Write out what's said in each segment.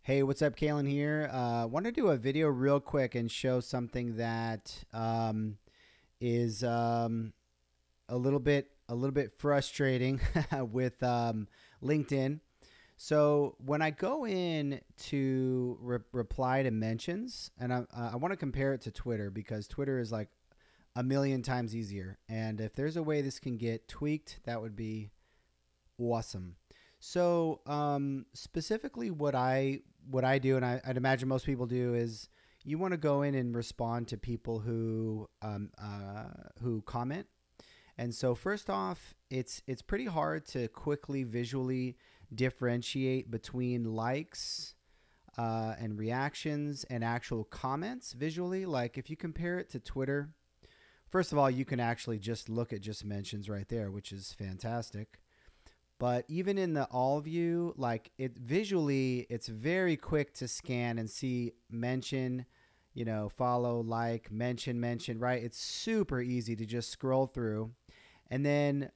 Hey, what's up? Kalen here. Want to do a video real quick and show something that is a little bit frustrating with LinkedIn. So when I go in to reply to mentions, and I want to compare it to Twitter because Twitter is like a million times easier. And if there's a way this can get tweaked, that would be awesome. So specifically, what I do, and I'd imagine most people do, is you want to go in and respond to people who comment. And so first off, it's pretty hard to quickly visually differentiate between likes and reactions and actual comments visually. Like if you compare it to Twitter, first of all, you can actually just look at just mentions right there, which is fantastic. But even in the all view, like it visually, it's very quick to scan and see mention, follow, like, mention, right? It's super easy to just scroll through. And then,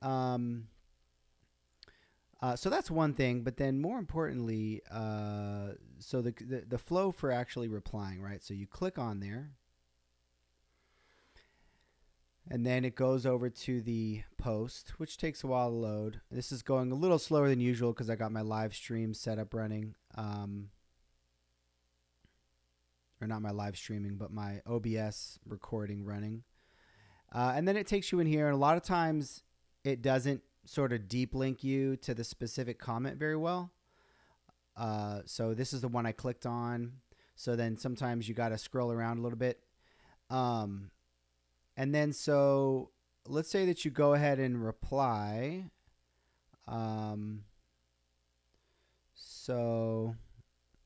so that's one thing. But then more importantly, so the flow for actually replying, right? So you click on there. And then it goes over to the post, which takes a while to load. This is going a little slower than usual because I got my live stream setup running. Or not my live streaming, but my OBS recording running. And then it takes you in here. And a lot of times it doesn't sort of deep link you to the specific comment very well. So this is the one I clicked on. So then sometimes you got to scroll around a little bit. And then so let's say that you go ahead and reply. I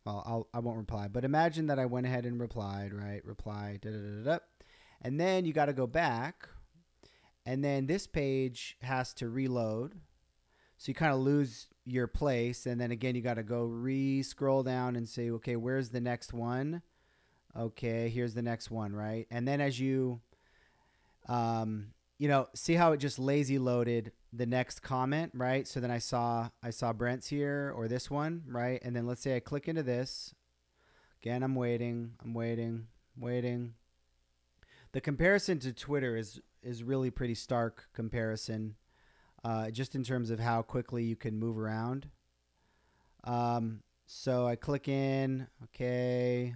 won't reply, but imagine that I went ahead and replied, right? Reply, da da da da. And then you got to go back. And then this page has to reload. So you kind of lose your place. And then again, you got to go scroll down and say, okay, where's the next one? Okay, here's the next one, right? And then as you see how it just lazy loaded the next comment, right? So then I saw Brent's here, or this one, right? And then let's say I click into this. Again, I'm waiting. The comparison to Twitter is really pretty stark comparison, just in terms of how quickly you can move around. So I click in, okay.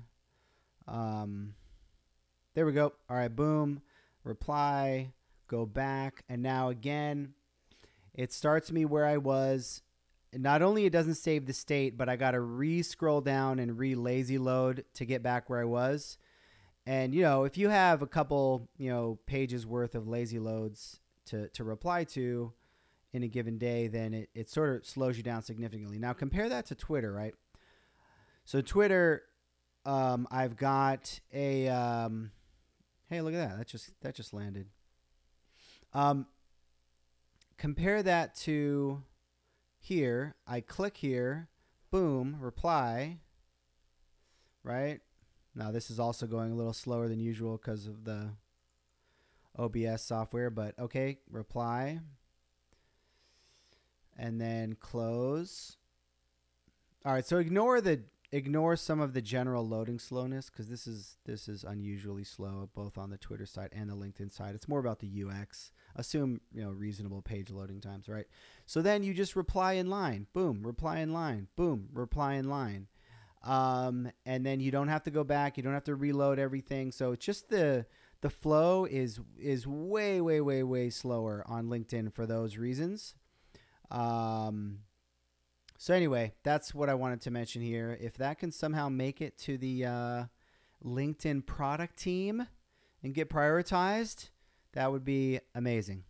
There we go. All right, boom. Reply, go back, and now again it starts me where I was. Not only it doesn't save the state, but I got to re-scroll down and re-lazy load to get back where I was. And if you have a couple pages worth of lazy loads to reply to in a given day, then it sort of slows you down significantly. Now compare that to Twitter, right? So Twitter, I've got a hey, look at that. That just landed. Compare that to here. I click here. Boom. Reply. Right? Now, this is also going a little slower than usual because of the OBS software. But, okay. Reply. And then close. All right. So ignore some of the general loading slowness because this is unusually slow both on the Twitter side and the LinkedIn side. It's more about the UX. Assume reasonable page loading times, right? So then you just reply in line. Boom, reply in line. Boom, reply in line. And then you don't have to go back. You don't have to reload everything. So it's just the flow is way slower on LinkedIn for those reasons. So anyway, that's what I wanted to mention here. If that can somehow make it to the LinkedIn product team and get prioritized, that would be amazing.